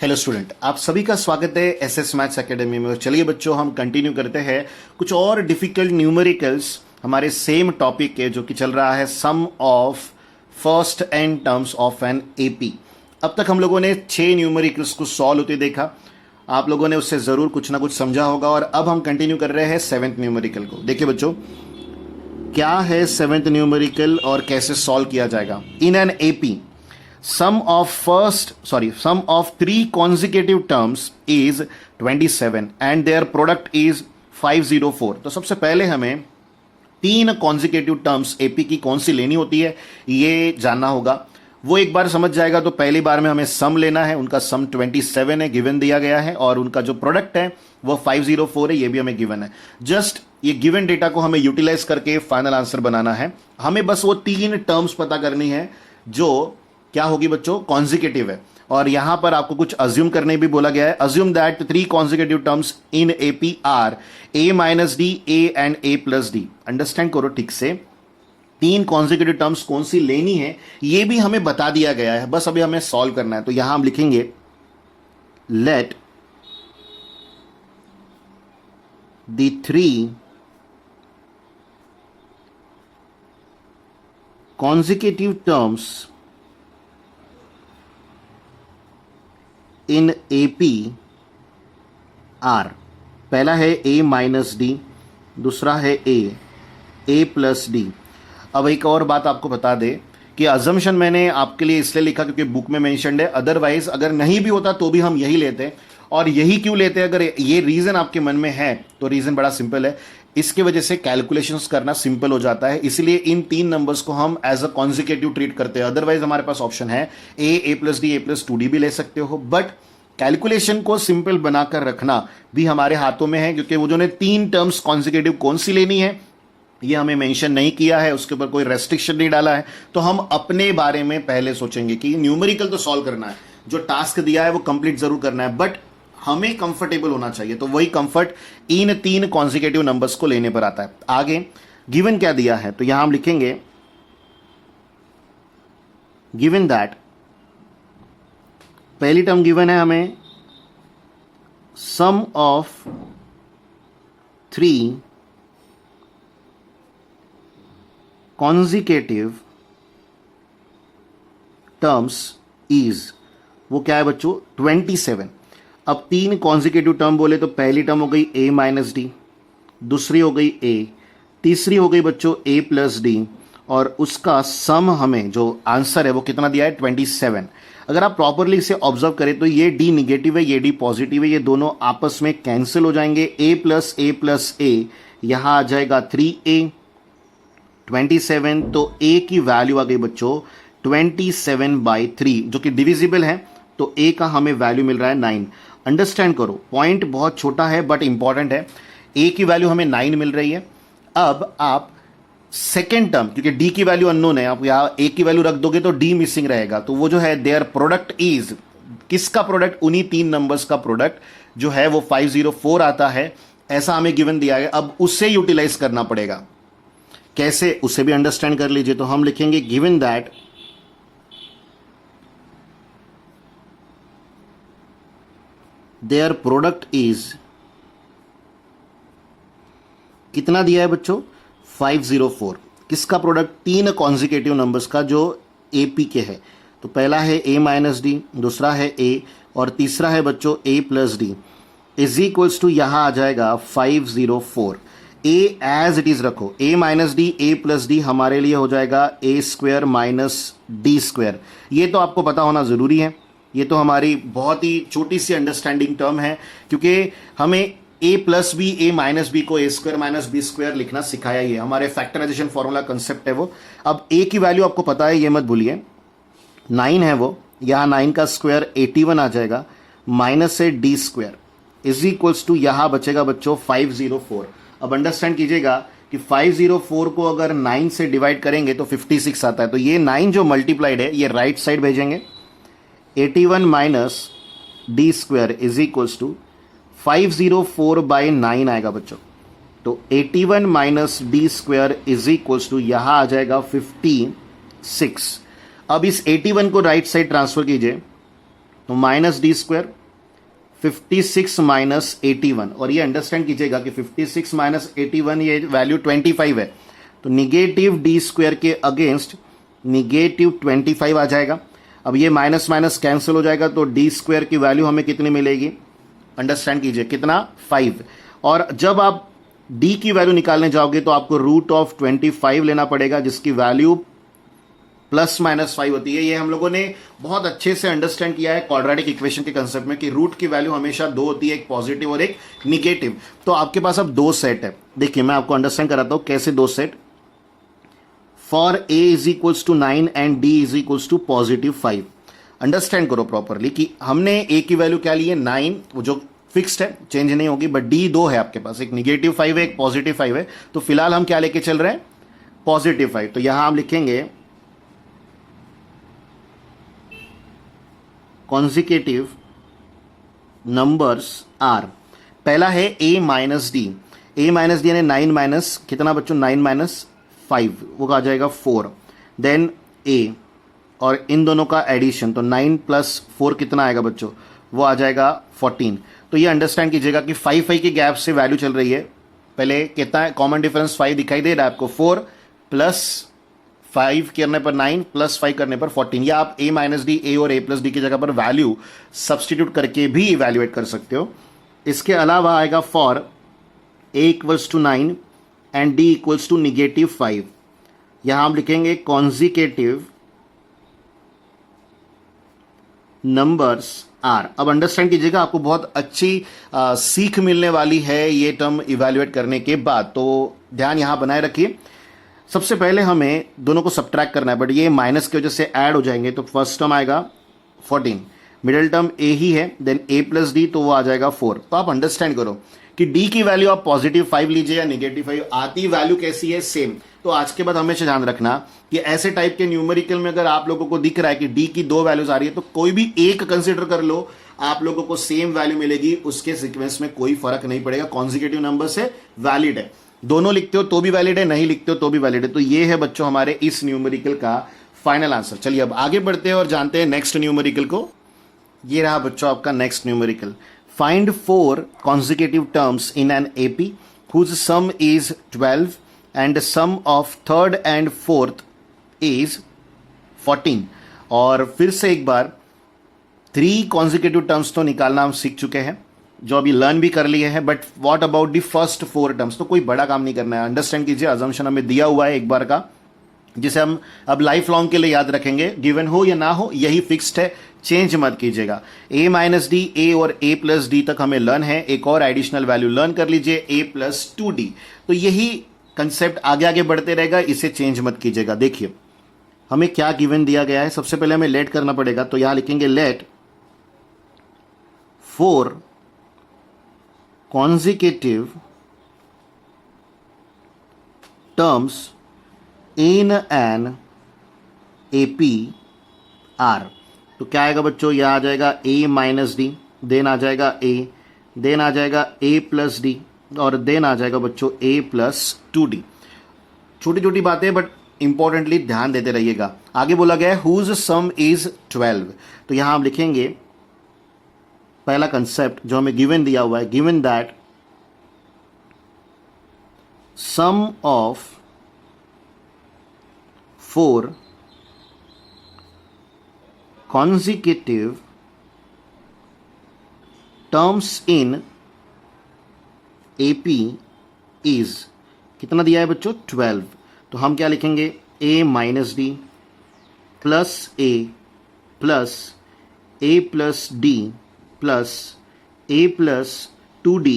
Hello student, आप सभी का स्वागत है एसएस मैथ्स एकेडमी में। चलिए बच्चों, हम कंटिन्यू करते हैं कुछ और डिफिकल्ट न्यूमेरिकल्स हमारे सेम टॉपिक के, जो कि चल रहा है sum of first n terms of an AP. अब तक हम लोगों ने 6 न्यूमेरिकल्स को सॉल्व होते देखा। आप लोगों ने उससे ज़रूर कुछ ना कुछ समझा होगा। और अब हम कंटिन्यू कर रहे हैं 7th न्यूमेरिकल को। देखिए बच्चों, क्या है 7th न्यूमेरिकल और कैसे सॉल्व किया जाएगा। In an AP sum of 3 consecutive terms is 27 and their product is 504। तो सबसे पहले हमें 3 कॉन्जिकेटिव टर्म्स एपी की कौन सी लेनी होती है ये जानना होगा। वो एक बार समझ जाएगा तो पहली बार में हमें सम लेना है। उनका सम 27 है, गिवन दिया गया है, और उनका जो प्रोडक्ट है वो 504 है, ये भी हमें गिवन है। जस्ट ये गिवन डेटा को हमें यूटिलाइज करके फाइनल आंसर बनाना है। हमें बस वो 3 टर्म्स पता करनी है जो क्या होगी बच्चों, कॉन्जिकेटिव है। और यहां पर आपको कुछ अज्यूम करने भी बोला गया है। Assume that 3 consecutive terms in AP are a minus D, a and a plus d. Understand करो ठीक से, 3 कॉन्जिकेटिव टर्म्स कौन सी लेनी है ये भी हमें बता दिया गया है, बस अभी हमें सॉल्व करना है। तो यहां हम लिखेंगे let the 3 consecutive terms in AP are. पहला है ए माइनस डी, दूसरा है ए प्लस डी। अब एक और बात आपको बता दे कि अजम्पशन मैंने आपके लिए इसलिए लिखा क्योंकि बुक में मेंशन्ड है। अदरवाइज अगर नहीं भी होता तो भी हम यही लेते। और यही क्यों लेते? अगर ये रीजन आपके मन में है तो रीजन बड़ा सिंपल है। इसके वजह से कैलकुलेशंस करना सिंपल हो जाता है, इसलिए इन 3 नंबर्स को हम एज अ कॉन्जिकेटिव ट्रीट करते हैं। अदरवाइज हमारे पास ऑप्शन है ए प्लस डी, ए प्लस 2डी भी ले सकते हो, बट कैलकुलेशन को सिंपल बनाकर रखना भी हमारे हाथों में है, क्योंकि वो जो ने 3 टर्म्स कॉन्जिकेटिव कौन सी लेनी है ये हमें मेंशन नहीं किया है, उसके ऊपर कोई रेस्ट्रिक्शन नहीं डाला है। तो हम अपने बारे में पहले सोचेंगे कि न्यूमेरिकल तो सॉल्व करना है, जो टास्क दिया है वो कंप्लीट जरूर करना है, बट हमें कंफर्टेबल होना चाहिए। तो वही कंफर्ट इन 3 कॉन्जिकेटिव नंबर्स को लेने पर आता है। आगे गिवन क्या दिया है, तो यहां हम लिखेंगे गिवन दैट, पहली टर्म गिवन है हमें सम ऑफ 3 कॉन्जिकेटिव टर्म्स इज, वो क्या है बच्चों, 27। अब 3 कॉन्जिकेटिव टर्म बोले तो पहली टर्म हो गई ए माइनस डी, दूसरी हो गई ए, तीसरी हो गई बच्चों ए प्लस डी, और उसका सम हमें जो आंसर है वो कितना दिया है, 27। अगर आप प्रॉपरली इसे ऑब्जर्व करें तो ये डी निगेटिव है, ये डी पॉजिटिव है, ये दोनों आपस में कैंसिल हो जाएंगे। ए प्लस ए यहां आ जाएगा 3a, 27, तो a की वैल्यू आ गई बच्चों 27/3, जो कि डिविजिबल है, तो a का हमें वैल्यू मिल रहा है 9। अंडरस्टैंड करो, पॉइंट बहुत छोटा है बट इंपॉर्टेंट है। a की वैल्यू हमें 9 मिल रही है। अब आप सेकेंड टर्म, क्योंकि d की वैल्यू अननोन है, आप यहां a की वैल्यू रख दोगे तो d मिसिंग रहेगा, तो वो जो है देयर प्रोडक्ट इज, किसका प्रोडक्ट, उन्हीं 3 नंबर्स का प्रोडक्ट जो है वो 504 आता है, ऐसा हमें गिवन दिया है। अब उससे यूटिलाइज करना पड़ेगा, कैसे उसे भी अंडरस्टैंड कर लीजिए। तो हम लिखेंगे given that their product is, कितना दिया है बच्चों, 504। किसका प्रोडक्ट, 3 कॉन्जिकेटिव नंबर्स का जो एपी के है। तो पहला है ए माइनस डी, दूसरा है ए, और तीसरा है बच्चों A plus D, is equals to यहां आ जाएगा 504। ए एज इट इज रखो, A minus D, A plus D हमारे लिए हो जाएगा A square minus D square. ये तो आपको पता होना जरूरी है, ये तो हमारी बहुत ही छोटी सी अंडरस्टैंडिंग टर्म है, क्योंकि हमें a plus b, a minus b को a square minus b square लिखना सिखाया ही है, हमारे फैक्टराइजेशन फॉर्मूला कंसेप्ट है वो। अब a की वैल्यू आपको पता है, ये मत भूलिए, 9 है वो, यहां 9 का स्क्वायर 81 आ जाएगा, माइनस से d square is equals to यहां बचेगा बच्चों 504। अब अंडरस्टैंड कीजिएगा कि 504 को अगर 9 से डिवाइड करेंगे तो 56 आता है, तो ये 9 जो मल्टीप्लाइड है ये राइट साइड भेजेंगे, 81 minus D square is equals to 504/9 आएगा बच्चों। तो 81 minus D square is equals to यहां आ जाएगा 56। अब इस 81 को राइट साइड ट्रांसफर कीजिए तो माइनस डी स्क्वायर 56 माइनस 81, और ये अंडरस्टैंड कीजिएगा कि 56 माइनस 81 ये वैल्यू 25 है, तो निगेटिव डी स्क्वायर के अगेंस्ट निगेटिव 25 आ जाएगा। अब ये माइनस माइनस कैंसिल हो जाएगा, तो डी स्क्वायर की वैल्यू हमें कितनी मिलेगी, अंडरस्टैंड कीजिए कितना 5। और जब आप डी की वैल्यू निकालने जाओगे तो आपको रूट ऑफ 25 लेना पड़ेगा, जिसकी वैल्यू प्लस माइनस 5 होती है। ये हम लोगों ने बहुत अच्छे से अंडरस्टैंड किया है क्वाड्रेटिक इक्वेशन के कंसेप्ट में कि रूट की वैल्यू हमेशा दो होती है, एक पॉजिटिव और एक निगेटिव। तो आपके पास अब दो सेट है, देखिए मैं आपको अंडरस्टैंड कराता हूं कैसे दो set. For a is equals to 9 and d is equals to positive 5। Understand करो प्रॉपरली कि हमने ए की वैल्यू क्या ली है 9, वो जो फिक्स्ड है, चेंज नहीं होगी, बट डी दो है आपके पास, एक निगेटिव 5 है, एक पॉजिटिव 5 है। तो फिलहाल हम क्या लेके चल रहे हैं, पॉजिटिव 5। तो यहां हम लिखेंगे कॉन्जिक्यूटिव नंबर्स आर। पहला है a minus D, a minus d यानी 9 माइनस कितना बच्चों, 9 माइनस 5, वो आ जाएगा 4। देन ए और इन दोनों का एडिशन, तो 9 प्लस 4 कितना आएगा बच्चों, वो आ जाएगा 14। तो ये अंडरस्टैंड कीजिएगा कि 5 के गैप से वैल्यू चल रही है। पहले कितना है, कॉमन डिफरेंस 5 दिखाई दे रहा है आपको, 4 प्लस 5 करने पर 9 प्लस 5 करने पर 14। या आप a माइनस डी, ए और a प्लस डी की जगह पर वैल्यू सब्सटीट्यूट करके भी इवेल्युएट कर सकते हो। इसके अलावा आएगा for a equals to 9 and d equals to negative 5। यहां हम लिखेंगे कॉन्जिक्यूटिव नंबर्स आर। अब अंडरस्टैंड कीजिएगा, आपको बहुत अच्छी सीख मिलने वाली है ये टर्म इवेल्युएट करने के बाद, तो ध्यान यहां बनाए रखिए। सबसे पहले हमें दोनों को सब्ट्रैक्ट करना है, बट ये माइनस की वजह से ऐड हो जाएंगे। तो फर्स्ट टर्म आएगा 14, मिडिल टर्म ए ही है, देन ए प्लस डी, तो वो आ जाएगा 4। तो आप अंडरस्टैंड करो कि डी की वैल्यू आप पॉजिटिव 5 लीजिए या निगेटिव 5, आती वैल्यू कैसी है, सेम। तो आज के बाद हमेशा ध्यान रखना कि ऐसे टाइप के न्यूमेरिकल में अगर आप लोगों को दिख रहा है कि डी की दो वैल्यूज आ रही है, तो कोई भी एक कंसिडर कर लो, आप लोगों को सेम वैल्यू मिलेगी, उसके सीक्वेंस में कोई फर्क नहीं पड़ेगा, कॉन्जिक्यूटिव नंबर से वैलिड है। दोनों लिखते हो तो भी वैलिड है, नहीं लिखते हो तो भी वैलिड है। तो ये है बच्चों हमारे इस न्यूमेरिकल का फाइनल आंसर। चलिए अब आगे बढ़ते हैं और जानते हैं नेक्स्ट न्यूमेरिकल को। ये रहा बच्चों आपका next numerical. Find 4 consecutive terms in an AP whose sum is 12 and sum of third and fourth is 14। और फिर से एक बार 3 consecutive terms तो निकालना हम सीख चुके हैं, जो अभी लर्न भी कर लिए हैं, but what about the first 4 terms. तो कोई बड़ा काम नहीं करना है, अंडरस्टैंड कीजिए, अजम्पशन हमें दिया हुआ है एक बार का, जिसे हम अब लाइफ लॉन्ग के लिए याद रखेंगे, गिवन हो या ना हो यही फिक्स्ड है, चेंज मत कीजिएगा। a माइनस डी, ए और a प्लस डी तक हमें लर्न है, एक और एडिशनल वैल्यू लर्न कर लीजिए a प्लस 2d। तो यही कंसेप्ट आगे आगे बढ़ते रहेगा, इसे चेंज मत कीजिएगा। देखिए हमें क्या गिवन दिया गया है, सबसे पहले हमें लेट करना पड़ेगा, तो यहां लिखेंगे late 4 consecutive terms in an AP R। तो क्या आएगा बच्चों, यह आ जाएगा a माइनस डी, देन आ जाएगा a, देन आ जाएगा a प्लस डी, और देन आ जाएगा बच्चों a प्लस 2d। छोटी छोटी बातें बट इंपॉर्टेंटली ध्यान देते रहिएगा। आगे बोला गया है whose sum is 12। तो यहां हम लिखेंगे पहला कंसेप्ट जो हमें गिवन दिया हुआ है, given that sum of 4 consecutive terms in AP is कितना दिया है बच्चों, 12। तो हम क्या लिखेंगे, a minus d plus a plus a plus d plus a plus 2d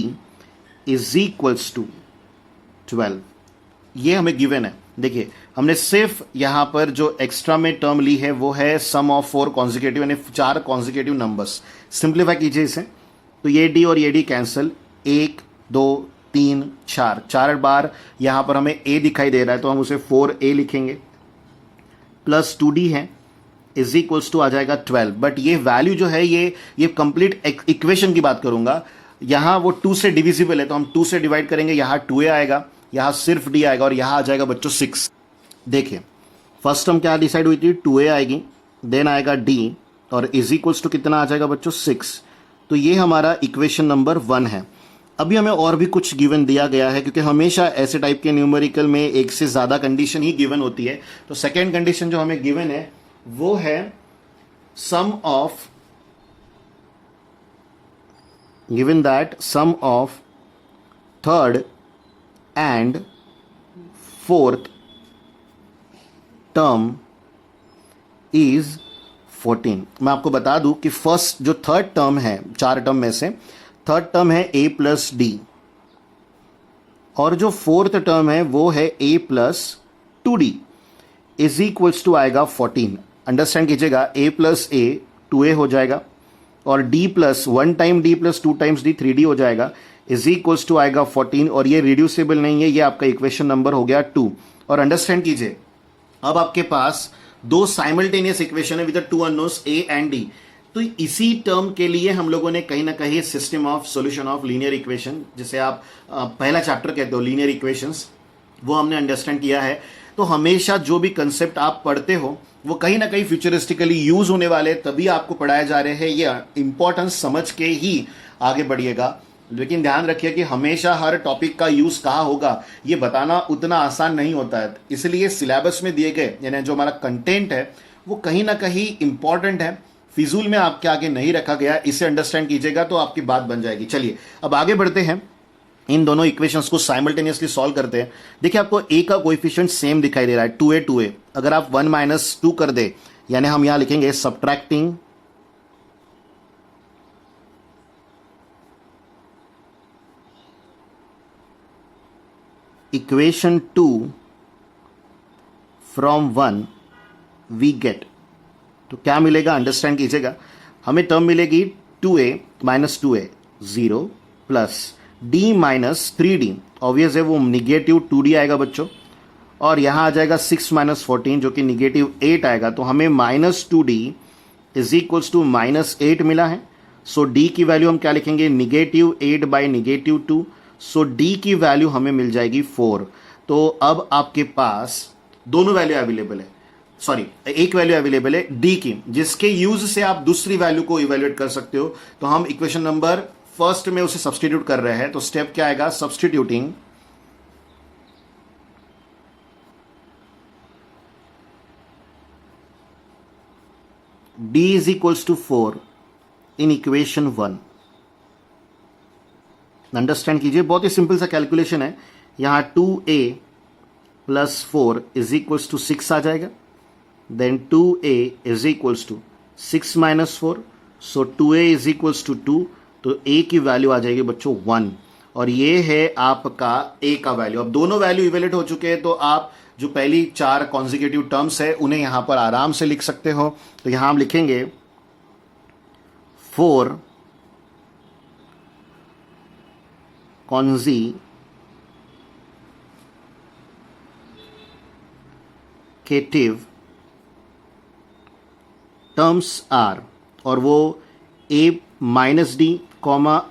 is equals to 12। ये हमें गिवन है। देखिए हमने सिर्फ यहां पर जो एक्स्ट्रा में टर्म ली है वो है सम ऑफ 4 कॉन्जिक्यूटिव, यानी 4 कॉन्जिक्यूटिव नंबर्स। सिंप्लीफाई कीजिए इसे, तो ये डी और ये डी कैंसिल, 1 2 3 4, 4 बार यहां पर हमें a दिखाई दे रहा है, तो हम उसे 4a लिखेंगे, प्लस 2d है, इज इक्वल्स टू आ जाएगा 12। बट ये वैल्यू जो है ये कंप्लीट इक्वेशन की बात करूंगा, यहां वो 2 से डिविजिबल है, तो हम 2 से डिवाइड करेंगे, यहां 2a आएगा, यहां सिर्फ d आएगा, और यहां आ जाएगा बच्चों 6। देखिए फर्स्ट टर्म क्या डिसाइड हुई थी, 2a आएगी, देन आएगा d, और इज इक्वल्स टू कितना आ जाएगा बच्चों 6। तो ये हमारा इक्वेशन नंबर 1 है। अभी हमें और भी कुछ गिवन दिया गया है, क्योंकि हमेशा ऐसे टाइप के न्यूमेरिकल में एक से ज़्यादा कंडीशन ही गिवन होती है। तो सेकेंड कंडीशन जो हमें गिवन है वो है sum of, given that sum of third and fourth term is 14। मैं आपको बता दूं कि फर्स्ट जो थर्ड टर्म है, 4 टर्म में से थर्ड टर्म है a प्लस डी, और जो फोर्थ टर्म है वो है a plus 2d is equals to आएगा 14। अंडरस्टैंड कीजिएगा, a प्लस a 2a हो जाएगा, और d plus 1 time d plus 2 times d 3d हो जाएगा, इज इक्वल्स टू आएगा 14। और ये रिड्यूसेबल नहीं है, ये आपका इक्वेशन नंबर हो गया 2। और अंडरस्टैंड कीजिए, अब आपके पास दो साइमल्टेनियस इक्वेशन है with 2 unknowns a and d। तो इसी टर्म के लिए हम लोगों ने कहीं ना कहीं system of solution of linear equation, जिसे आप पहला चैप्टर कहते हो लीनियर इक्वेशंस, वो हमने अंडरस्टैंड किया है। तो हमेशा जो भी कंसेप्ट आप पढ़ते हो वो कहीं ना कहीं फ्यूचरिस्टिकली यूज होने वाले, तभी आपको पढ़ाए जा रहे हैं। ये इंपॉर्टेंस समझ के ही आगे बढ़िएगा। लेकिन ध्यान रखिए कि हमेशा हर टॉपिक का यूज कहाँ होगा ये बताना उतना आसान नहीं होता है। इसलिए सिलेबस में दिए गए यानी जो हमारा कंटेंट है वो कहीं ना कहीं इंपॉर्टेंट है, फिजूल में आपके आगे नहीं रखा गया। इसे अंडरस्टैंड कीजिएगा तो आपकी बात बन जाएगी। चलिए अब आगे बढ़ते हैं, इन दोनों इक्वेशंस को साइमल्टेनियसली सॉल्व करते हैं। देखिए आपको a का कोएफिशिएंट सेम दिखाई दे रहा है 2a। अगर आप 1 माइनस 2 कर दे, यानी हम यहां लिखेंगे subtracting equation 2 from 1 we get, तो क्या मिलेगा अंडरस्टैंड कीजिएगा। हमें टर्म मिलेगी 2a minus 2a 0 plus d minus 3d, obvious है वो निगेटिव 2d आएगा बच्चों, और यहां आ जाएगा 6 माइनस 14 जो कि निगेटिव 8 आएगा। तो हमें minus 2d is equals to minus 8 मिला है। सो d की वैल्यू हम क्या लिखेंगे, negative 8 by negative 2। So d की वैल्यू हमें मिल जाएगी 4। तो अब आपके पास दोनों वैल्यू अवेलेबल है, सॉरी एक वैल्यू अवेलेबल है d की, जिसके यूज से आप दूसरी वैल्यू को इवेल्युएट कर सकते हो। तो हम इक्वेशन नंबर फर्स्ट में उसे सब्स्टिट्यूट कर रहे हैं। तो स्टेप क्या आएगा, substituting d is equals to 4 in equation 1। Understand कीजिए, बहुत ही सिंपल सा कैलकुलेशन है। यहां 2a plus 4 is equals to 6 आ जाएगा, then 2a is equals to 6 minus 4, so 2a is equals to 2। तो a की वैल्यू आ जाएगी बच्चों 1, और ये है आपका a का वैल्यू। अब दोनों वैल्यू इवेल्युएट हो चुके हैं, तो आप जो पहली 4 कॉन्जिक्यूटिव टर्म्स है उन्हें यहां पर आराम से लिख सकते हो। तो यहां हम लिखेंगे 4 कॉन्जिक्यूटिव टर्म्स आर, और वो a minus D comma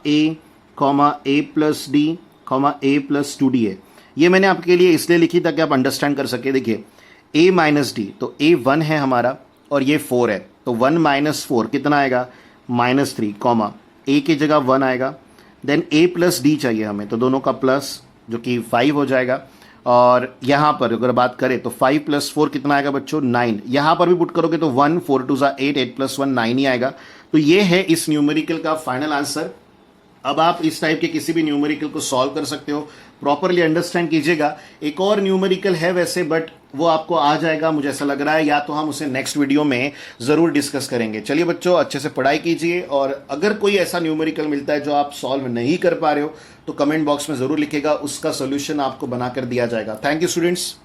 a plus D comma a plus 2d है। ये मैंने आपके लिए इसलिए लिखी ताकि आप अंडरस्टैंड कर सके। देखिए a माइनस डी, तो a 1 है हमारा और ये 4 है, तो 1 माइनस 4 कितना आएगा, माइनस 3 कॉमा a की जगह 1 आएगा। देन a प्लस डी चाहिए हमें, तो दोनों का प्लस जो कि 5 हो जाएगा। और यहाँ पर अगर बात करें तो 5 प्लस 4 कितना आएगा बच्चों, 9। यहाँ पर भी पुट करोगे तो 1 4 2 8, 8 प्लस 1 9 ही आएगा। तो ये है इस न्यूमेरिकल का फाइनल आंसर। अब आप इस टाइप के किसी भी न्यूमेरिकल को सॉल्व कर सकते हो, प्रॉपरली अंडरस्टैंड कीजिएगा। एक और न्यूमेरिकल है वैसे, बट वो आपको आ जाएगा मुझे ऐसा लग रहा है, या तो हम उसे नेक्स्ट वीडियो में ज़रूर डिस्कस करेंगे। चलिए बच्चों, अच्छे से पढ़ाई कीजिए, और अगर कोई ऐसा न्यूमेरिकल मिलता है जो आप सॉल्व नहीं कर पा रहे हो तो कमेंट बॉक्स में ज़रूर लिखिएगा, उसका सोल्यूशन आपको बनाकर दिया जाएगा। Thank you students.